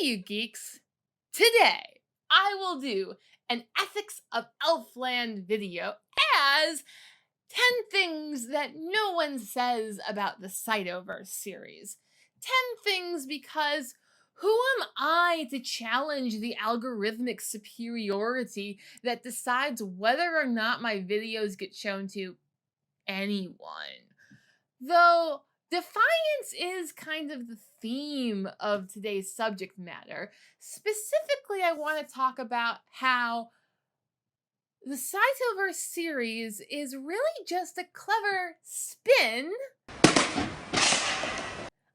Hey, you geeks! Today, I will do an Ethics of Elfland video as 10 things that no one says about the Cytoverse series. 10 things because who am I to challenge the algorithmic superiority that decides whether or not my videos get shown to anyone? Though defiance is kind of the theme of today's subject matter, specifically, I want to talk about how the Cytoverse series is really just a clever spin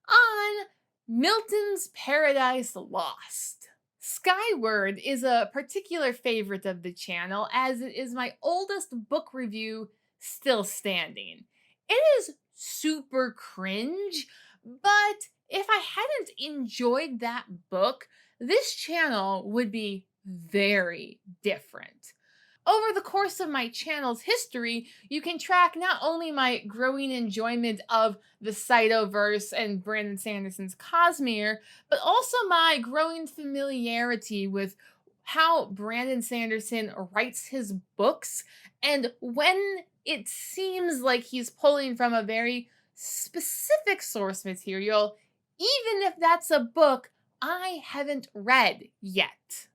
on Milton's Paradise Lost. Skyward is a particular favorite of the channel as it is my oldest book review still standing. It is super cringe, but if I hadn't enjoyed that book, this channel would be very different. Over the course of my channel's history, you can track not only my growing enjoyment of the Cytoverse and Brandon Sanderson's Cosmere, but also my growing familiarity with how Brandon Sanderson writes his books and when it seems like he's pulling from a very specific source material, even if that's a book I haven't read yet.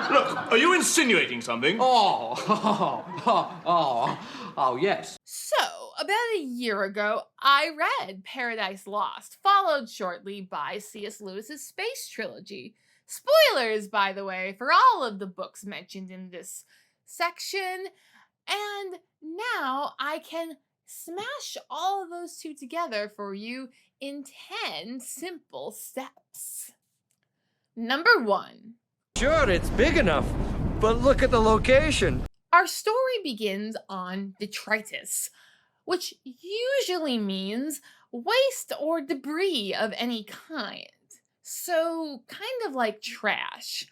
Look, are you insinuating something? Yes. So, about a year ago, I read Paradise Lost, followed shortly by C.S. Lewis's Space Trilogy. Spoilers, by the way, for all of the books mentioned in this section. And now I can smash all of those two together for you in 10 simple steps. Number 1. Sure, it's big enough, but look at the location. Our story begins on detritus, which usually means waste or debris of any kind. So, kind of like trash.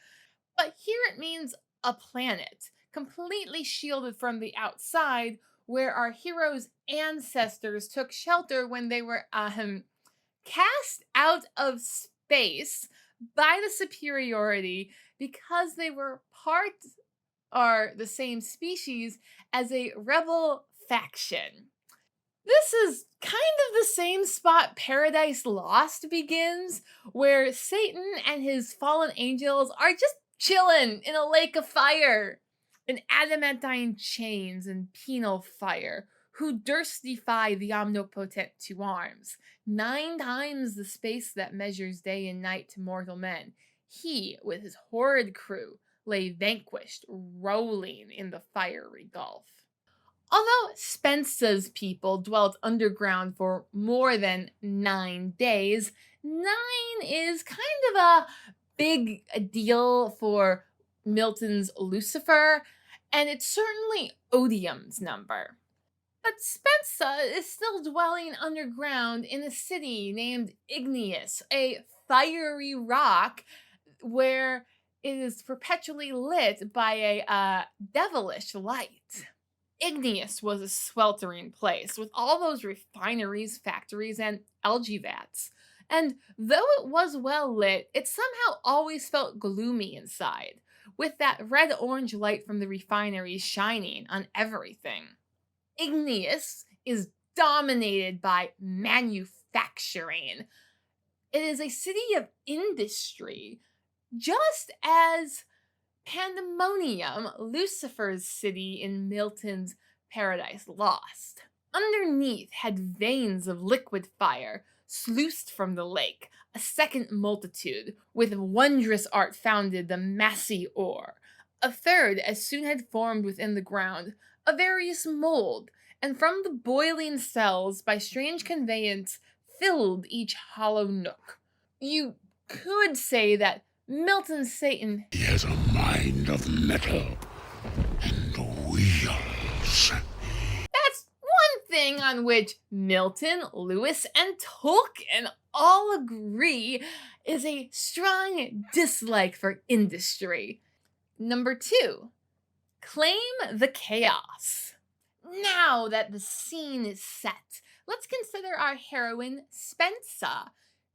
But here it means a planet, completely shielded from the outside, where our heroes' ancestors took shelter when they were cast out of space by the superiority because they were part or the same species as a rebel faction. This is kind of the same spot Paradise Lost begins, where Satan and his fallen angels are just chilling in a lake of fire, in adamantine chains and penal fire, who durst defy the omnipotent to arms. 9 times the space that measures day and night to mortal men, he, with his horrid crew, lay vanquished, rolling in the fiery gulf. Although Spensa's people dwelt underground for more than 9 days, 9 is kind of a big deal for Milton's Lucifer, and it's certainly Odium's number. But Spensa is still dwelling underground in a city named Igneous, a fiery rock where it is perpetually lit by a devilish light. Igneous was a sweltering place with all those refineries, factories, and algae vats. And though it was well lit, it somehow always felt gloomy inside, with that red-orange light from the refineries shining on everything. Igneous is dominated by manufacturing. It is a city of industry, just as Pandemonium, Lucifer's city in Milton's Paradise Lost. Underneath had veins of liquid fire, sluiced from the lake, a second multitude, with wondrous art founded the massy ore. A third as soon had formed within the ground, a various mold, and from the boiling cells by strange conveyance filled each hollow nook. You could say that Milton's Satan He has a mind of metal and wheels. That's one thing on which Milton, Lewis, and Tolkien all agree is a strong dislike for industry. Number 2, claim the chaos. Now that the scene is set, let's consider our heroine Spensa.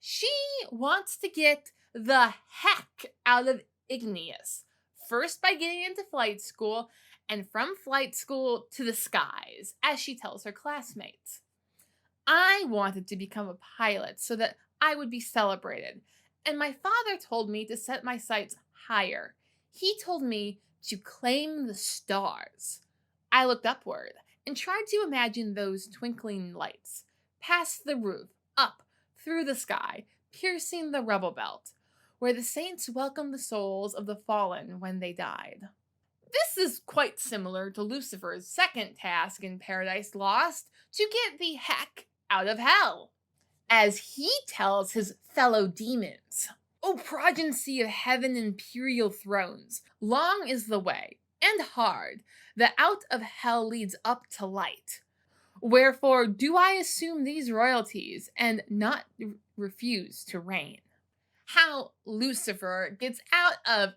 She wants to get the heck out of Igneous, first by getting into flight school, and from flight school to the skies, as she tells her classmates. I wanted to become a pilot so that I would be celebrated, and my father told me to set my sights higher. He told me to claim the stars. I looked upward and tried to imagine those twinkling lights, past the roof, up, through the sky, piercing the rubble belt, where the saints welcomed the souls of the fallen when they died. This is quite similar to Lucifer's second task in Paradise Lost, to get the heck out of hell. As he tells his fellow demons, "O progeny of heaven imperial thrones, long is the way, and hard, that out of hell leads up to light. Wherefore do I assume these royalties, and not refuse to reign." How Lucifer gets out of,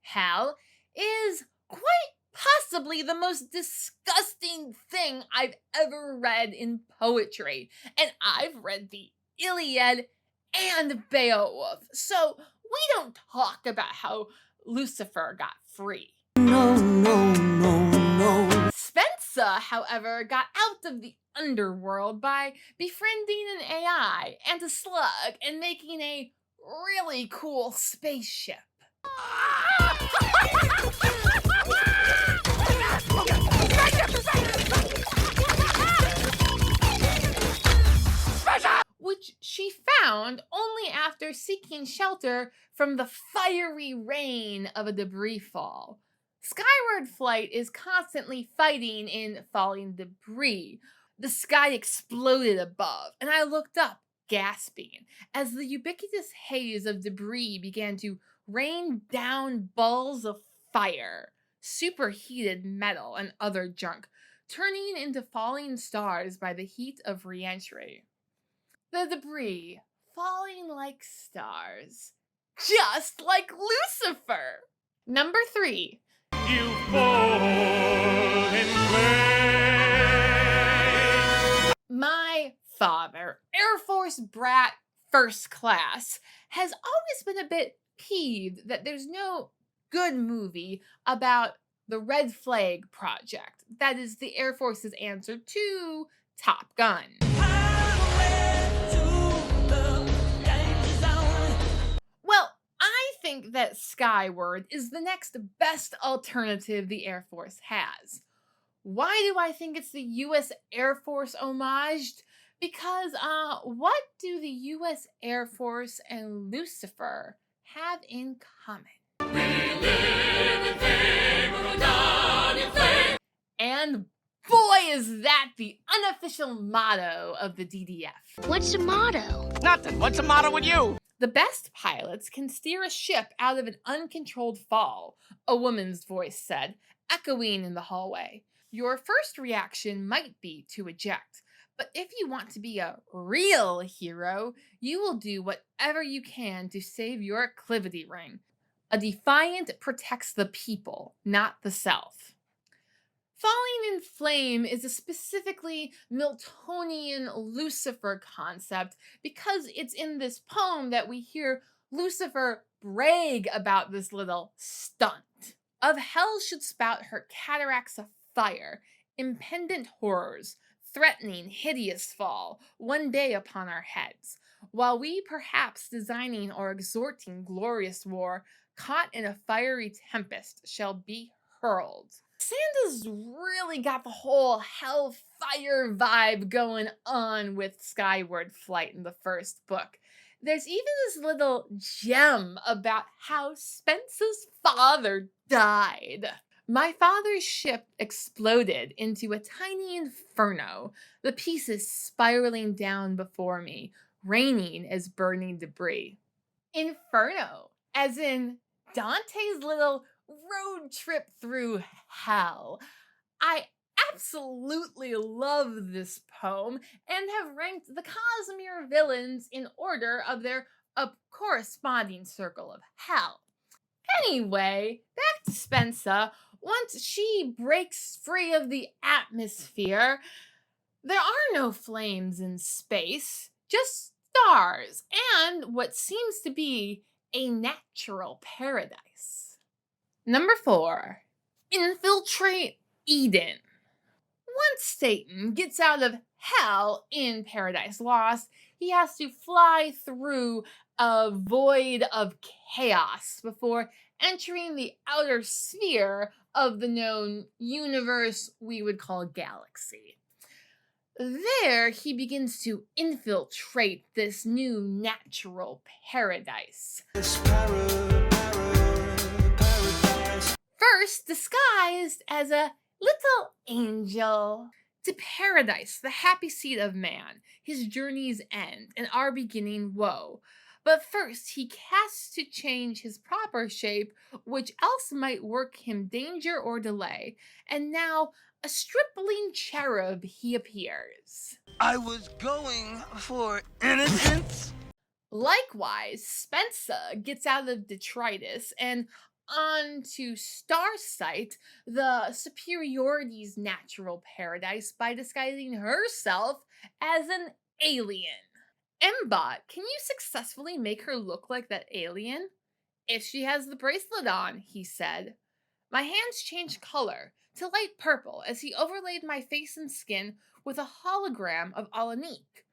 hell is quite possibly the most disgusting thing I've ever read in poetry. And I've read the Iliad and Beowulf, so we don't talk about how Lucifer got free. No, no, no, no. Spensa, however, got out of the underworld by befriending an AI and a slug and making a really cool spaceship. Which she found only after seeking shelter from the fiery rain of a debris fall. Skyward flight is constantly fighting in falling debris. The sky exploded above, and I looked up, gasping, as the ubiquitous haze of debris began to rain down balls of fire, superheated metal, and other junk, turning into falling stars by the heat of re-entry. The debris falling like stars, just like Lucifer. Number 3. You fall in place. My father, Air Force brat first class, has always been a bit peeved that there's no good movie about the Red Flag Project. That is the Air Force's answer to Top Gun. Well, I think that Skyward is the next best alternative the Air Force has. Why do I think it's the U.S. Air Force homaged? Because, what do the U.S. Air Force and Lucifer have in common? And boy, is that the unofficial motto of the DDF. What's the motto? Nothing. What's the matter with you? The best pilots can steer a ship out of an uncontrolled fall, a woman's voice said, echoing in the hallway. Your first reaction might be to eject, but if you want to be a real hero, you will do whatever you can to save your acclivity ring. A Defiant protects the people, not the self. Falling in flame is a specifically Miltonian Lucifer concept because it's in this poem that we hear Lucifer brag about this little stunt. Of hell should spout her cataracts of fire, impendent horrors, threatening hideous fall, one day upon our heads, while we perhaps designing or exhorting glorious war, caught in a fiery tempest, shall be hurled. Sanda's really got the whole hellfire vibe going on with Skyward Flight in the first book. There's even this little gem about how Spence's father died. My father's ship exploded into a tiny inferno, the pieces spiraling down before me, raining as burning debris. Inferno, as in Dante's little road trip through hell. I absolutely love this poem and have ranked the Cosmere villains in order of their corresponding circle of hell. Anyway, back to Spensa. Once she breaks free of the atmosphere, there are no flames in space, just stars and what seems to be a natural paradise. Number 4, infiltrate Eden. Once Satan gets out of hell in Paradise Lost, he has to fly through a void of chaos before entering the outer sphere of the known universe we would call galaxy. There, he begins to infiltrate this new natural paradise. First, disguised as a little angel. To paradise, the happy seat of man, his journey's end, and our beginning woe. But first, he casts to change his proper shape, which else might work him danger or delay. And now, a stripling cherub he appears. I was going for innocence. Likewise, Spensa gets out of detritus and onto Starsight, the superiority's natural paradise, by disguising herself as an alien. Mbot, can you successfully make her look like that alien? If she has the bracelet on, he said. My hands changed color to light purple as he overlaid my face and skin with a hologram of Alanique.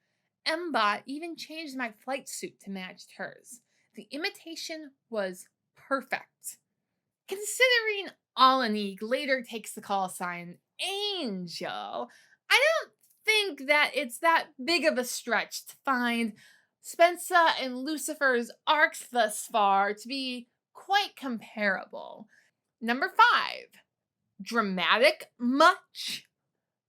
Mbot even changed my flight suit to match hers. The imitation was perfect. Considering Alanique later takes the call sign Angel, I don't think that it's that big of a stretch to find Spensa and Lucifer's arcs thus far to be quite comparable. Number 5, dramatic much?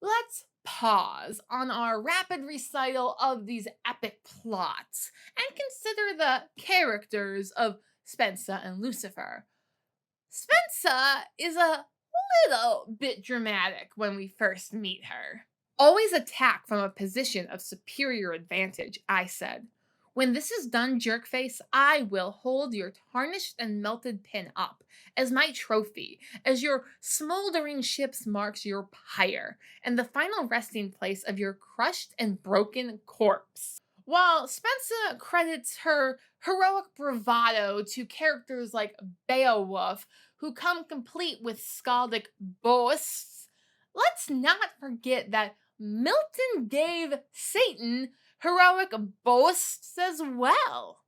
Let's pause on our rapid recital of these epic plots and consider the characters of Spensa and Lucifer. Spensa is a little bit dramatic when we first meet her. Always attack from a position of superior advantage, I said. When this is done, jerkface, I will hold your tarnished and melted pin up as my trophy, as your smoldering ships marks your pyre, and the final resting place of your crushed and broken corpse. While Spensa credits her heroic bravado to characters like Beowulf, who come complete with skaldic boasts, let's not forget that Milton gave Satan heroic boasts as well.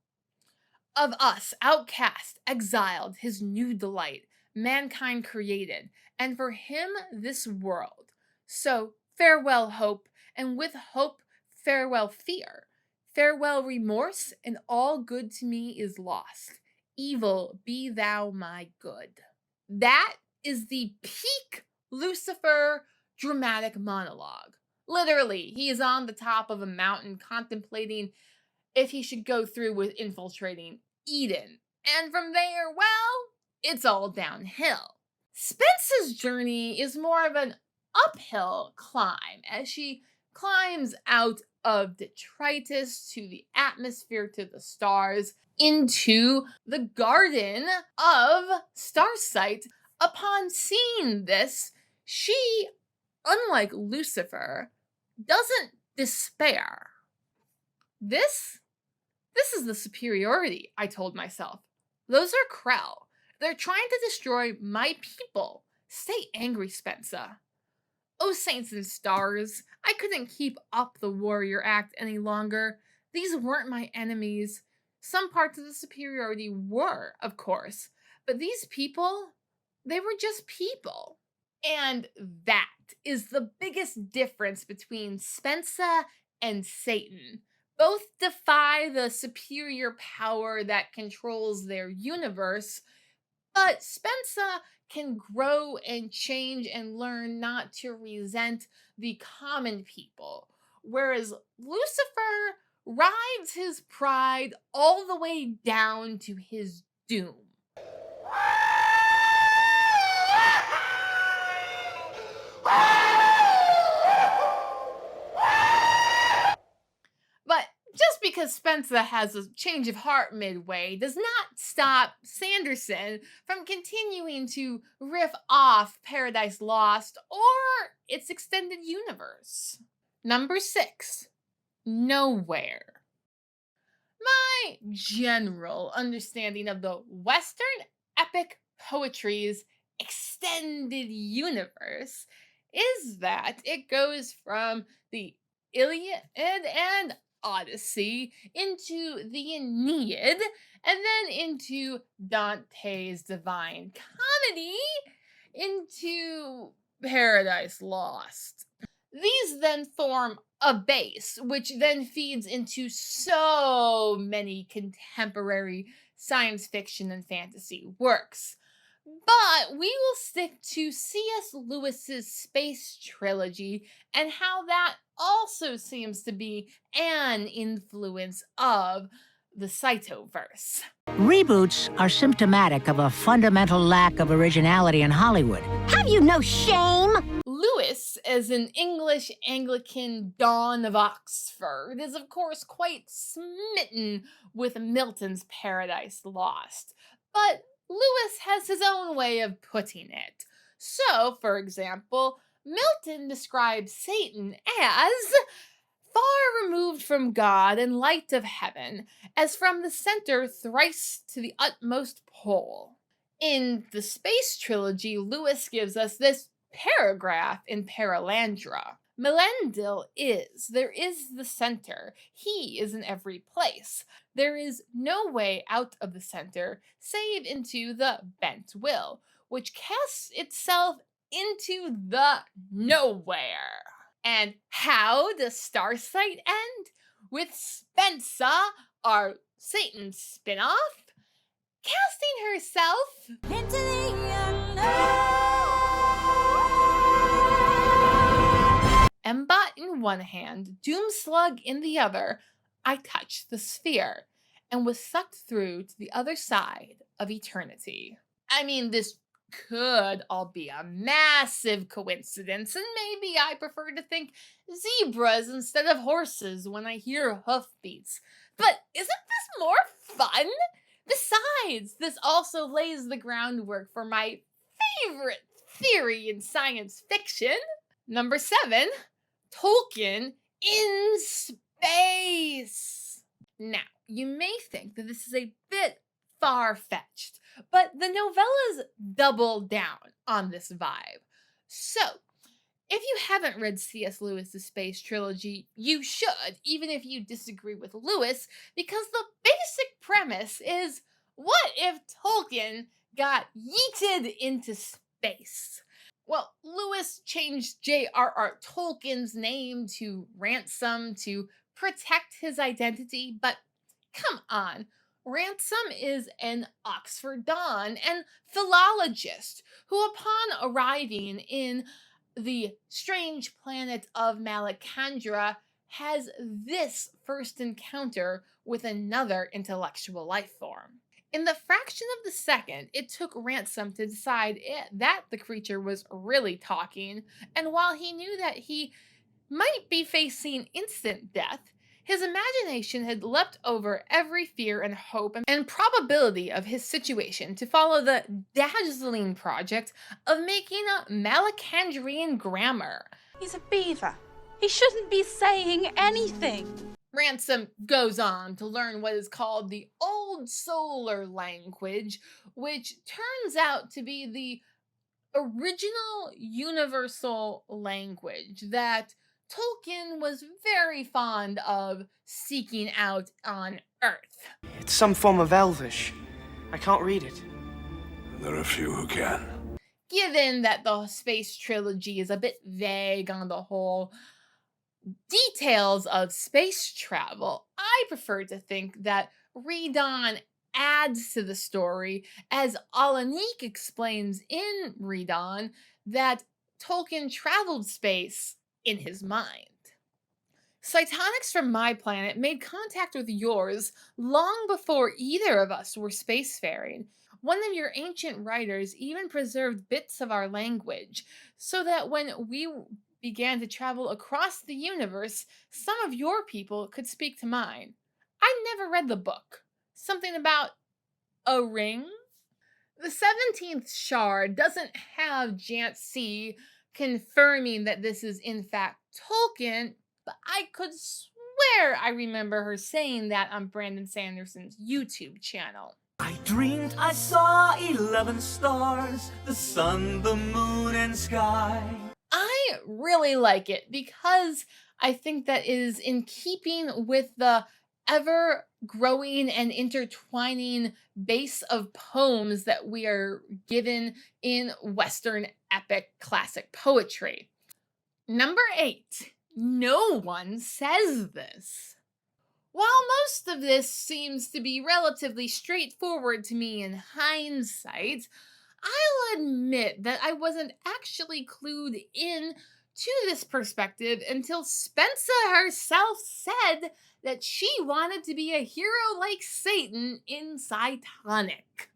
Of us, outcast, exiled, his new delight, mankind created, and for him this world. So farewell hope, and with hope farewell fear. Farewell remorse, and all good to me is lost. Evil be thou my good. That is the peak Lucifer dramatic monologue. Literally, he is on the top of a mountain contemplating if he should go through with infiltrating Eden. And from there, well, it's all downhill. Spensa's journey is more of an uphill climb as she climbs out of detritus to the atmosphere to the stars into the garden of Starsight. Upon seeing this, she, unlike Lucifer, doesn't despair. This is the superiority, I told myself. Those are Krell. They're trying to destroy my people. Stay angry, Spensa. Oh, saints and stars, I couldn't keep up the warrior act any longer. These weren't my enemies. Some parts of the superiority were, of course, but these people, they were just people. And that is the biggest difference between Spensa and Satan. Both defy the superior power that controls their universe, but Spensa can grow and change and learn not to resent the common people, whereas Lucifer rides his pride all the way down to his doom. But just because Spensa has a change of heart midway does not stop Sanderson from continuing to riff off Paradise Lost or its extended universe. Number 6, Nowhere. My general understanding of the Western epic poetry's extended universe is that it goes from the Iliad and Odyssey into the Aeneid and then into Dante's Divine Comedy into Paradise Lost. These then form a base, which then feeds into so many contemporary science fiction and fantasy works. But we will stick to C.S. Lewis's space trilogy and how that also seems to be an influence of the Cytoverse. Reboots are symptomatic of a fundamental lack of originality in Hollywood. Have you no shame? Lewis, as an English Anglican Don of Oxford, is of course quite smitten with Milton's Paradise Lost. But Lewis has his own way of putting it. So, for example, Milton describes Satan as far removed from God and light of heaven, as from the center thrice to the utmost pole. In the Space Trilogy, Lewis gives us this paragraph in Paralandra. Melendil is, there is the center, he is in every place. There is no way out of the center, save into the bent will, which casts itself into the nowhere. And how does Starsight end? With Spensa, our Satan spin-off, casting herself into the unknown. Embot in one hand, Doomslug in the other, I touched the sphere and was sucked through to the other side of eternity. I mean, this could all be a massive coincidence, and maybe I prefer to think zebras instead of horses when I hear hoofbeats. But isn't this more fun? Besides, this also lays the groundwork for my favorite theory in science fiction. Number 7, Tolkien in space. Now, you may think that this is a bit far-fetched, but the novellas double down on this vibe. So, if you haven't read C.S. Lewis's Space Trilogy, you should, even if you disagree with Lewis, because the basic premise is, what if Tolkien got yeeted into space? Well, Lewis changed J.R.R. Tolkien's name to Ransom to protect his identity, but come on. Ransom is an Oxford Don and philologist who, upon arriving in the strange planet of Malacandra, has this first encounter with another intellectual life form. In the fraction of the second it took Ransom to decide that the creature was really talking, and while he knew that he might be facing instant death, his imagination had leapt over every fear and hope and probability of his situation to follow the dazzling project of making a Malacandrian grammar. He's a beaver. He shouldn't be saying anything. Ransom goes on to learn what is called the Old Solar Language, which turns out to be the original universal language that Tolkien was very fond of seeking out on Earth. It's some form of Elvish. I can't read it. There are few who can. Given that the Space Trilogy is a bit vague on the whole details of space travel, I prefer to think that Redon adds to the story, as Alanik explains in Redon that Tolkien traveled space in his mind. Cytonics from my planet made contact with yours long before either of us were spacefaring. One of your ancient writers even preserved bits of our language, so that when we began to travel across the universe, some of your people could speak to mine. I never read the book. Something about a ring? The 17th shard doesn't have Jancy confirming that this is in fact Tolkien, but I could swear swear I remember her saying that on Brandon Sanderson's YouTube channel. I dreamed I saw 11 stars, the sun, the moon, and sky. I really like it because I think that is in keeping with the ever growing and intertwining base of poems that we are given in Western epic classic poetry. Number 8. No one says this. While most of this seems to be relatively straightforward to me in hindsight, I'll admit that I wasn't actually clued in to this perspective until Spensa herself said that she wanted to be a hero like Satan in Cytonic.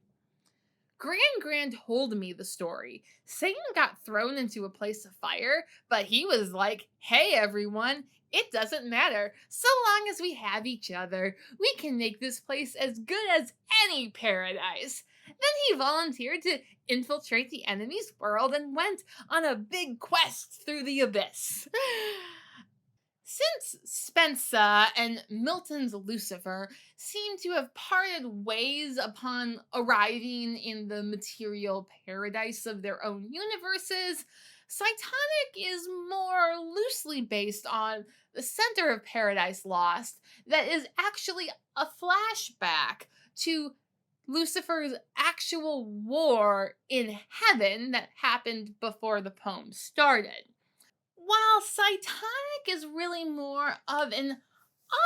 Gran told me the story. Satan got thrown into a place of fire, but he was like, hey everyone, it doesn't matter. So long as we have each other, we can make this place as good as any paradise. Then he volunteered to infiltrate the enemy's world and went on a big quest through the abyss. Since Spensa and Milton's Lucifer seem to have parted ways upon arriving in the material paradise of their own universes, Cytonic is more loosely based on the center of Paradise Lost that is actually a flashback to Lucifer's actual war in heaven that happened before the poem started. While Cytonic is really more of an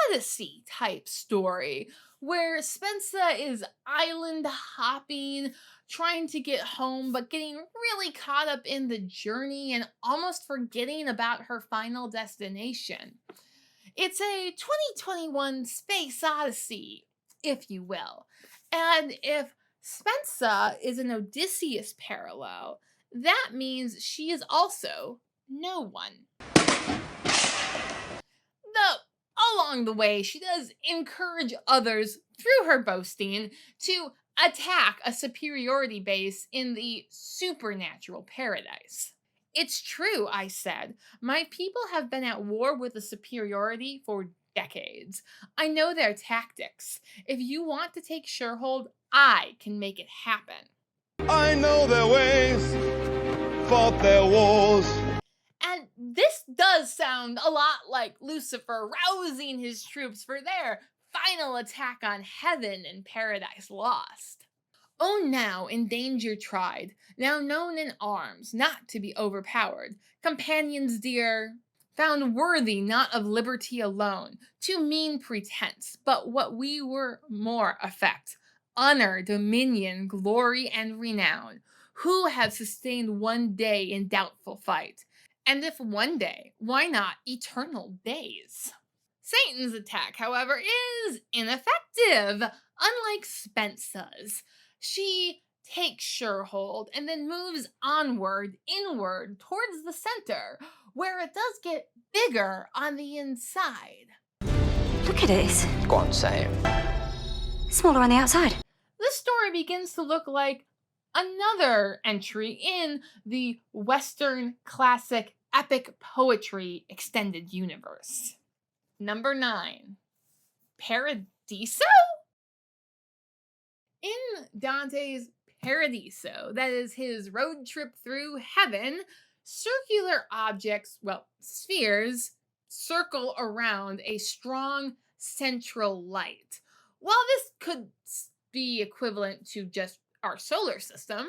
Odyssey type story, where Spensa is island hopping, trying to get home, but getting really caught up in the journey and almost forgetting about her final destination. It's a 2021 space odyssey, if you will. And if Spensa is an Odysseus parallel, that means she is also no one. Though, along the way, she does encourage others through her boasting to attack a superiority base in the supernatural paradise. It's true, I said. My people have been at war with the superiority for decades. I know their tactics. If you want to take Surehold, I can make it happen. I know their ways, fought their wars. And this does sound a lot like Lucifer rousing his troops for their final attack on heaven in Paradise Lost. Oh, now in danger tried, now known in arms, not to be overpowered, companions dear, found worthy not of liberty alone, to mean pretense, but what we were more affect, honor, dominion, glory, and renown, who have sustained one day in doubtful fight, and if one day, why not eternal days? Satan's attack, however, is ineffective, unlike Spensa's. She takes Surehold and then moves onward, inward, towards the center, where it does get bigger on the inside. Look at it. Go on, say it. Smaller on the outside. This story begins to look like another entry in the Western classic epic poetry extended universe. Number 9. Paradiso? In Dante's Paradiso, that is his road trip through heaven, circular objects, well, spheres, circle around a strong central light. While this could be equivalent to just our solar system,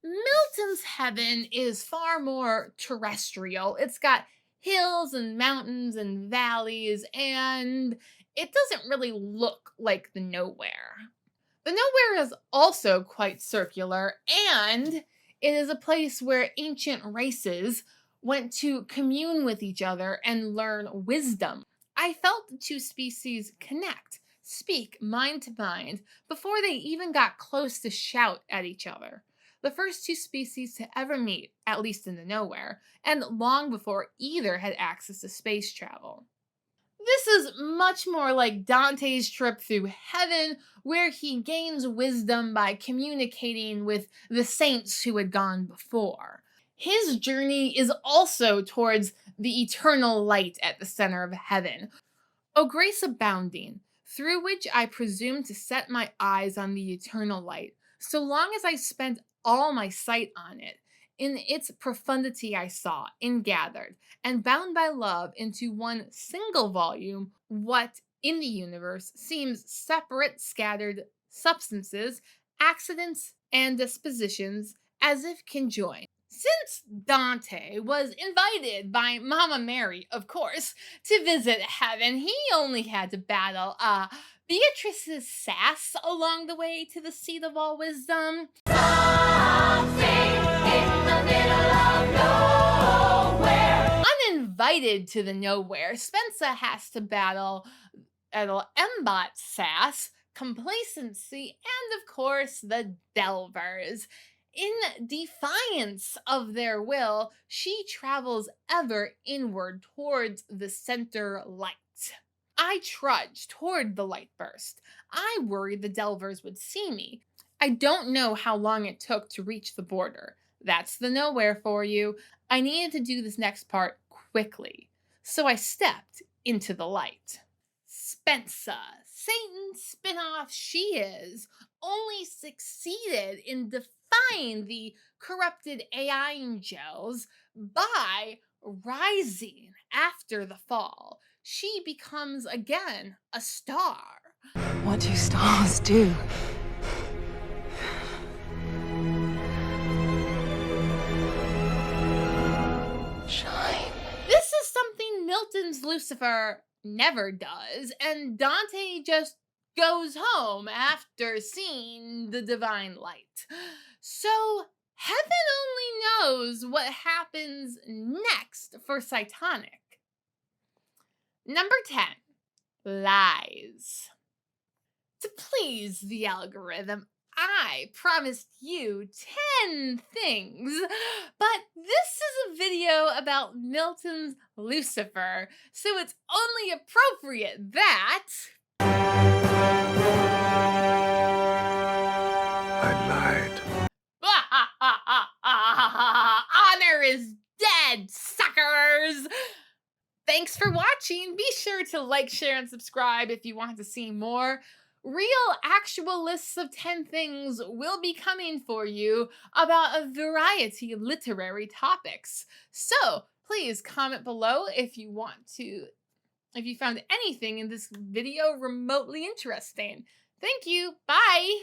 Milton's heaven is far more terrestrial. It's got hills and mountains and valleys, and it doesn't really look like the nowhere. The nowhere is also quite circular, and it is a place where ancient races went to commune with each other and learn wisdom. I felt the two species connect, speak mind to mind, before they even got close to shout at each other. The first two species to ever meet, at least in the nowhere, and long before either had access to space travel. This is much more like Dante's trip through heaven, where he gains wisdom by communicating with the saints who had gone before. His journey is also towards the eternal light at the center of heaven. O grace abounding, through which I presume to set my eyes on the eternal light, so long as I spent all my sight on it, in its profundity I saw, ingathered, and bound by love into one single volume, what in the universe seems separate, scattered substances, accidents, and dispositions, as if conjoined. Since Dante was invited by Mama Mary, of course, to visit heaven, he only had to battle Beatrice's sass along the way to the seat of all wisdom. Uninvited to the nowhere, Spencer has to battle Embot sass, complacency, and of course the Delvers. In defiance of their will, she travels ever inward towards the center light. I trudge toward the light burst. I worried the Delvers would see me. I don't know how long it took to reach the border. That's the nowhere for you. I needed to do this next part quickly, so I stepped into the light. Spencer, Satan's spinoff she is, only succeeded in defying the corrupted AI angels by rising after the fall. She becomes again a star. What do stars do? Shine. This is something Milton's Lucifer never does, and Dante just goes home after seeing the divine light. So heaven only knows what happens next for Cytonic. Number 10, lies. To please the algorithm, I promised you 10 things, but this is a video about Milton's Lucifer, so it's only appropriate that I lied. honor is dead, suckers! Thanks for watching. Be sure to like, share, and subscribe if you want to see more. Real, actual lists of 10 things will be coming for you about a variety of literary topics. So please comment below if you found anything in this video remotely interesting. Thank you. Bye.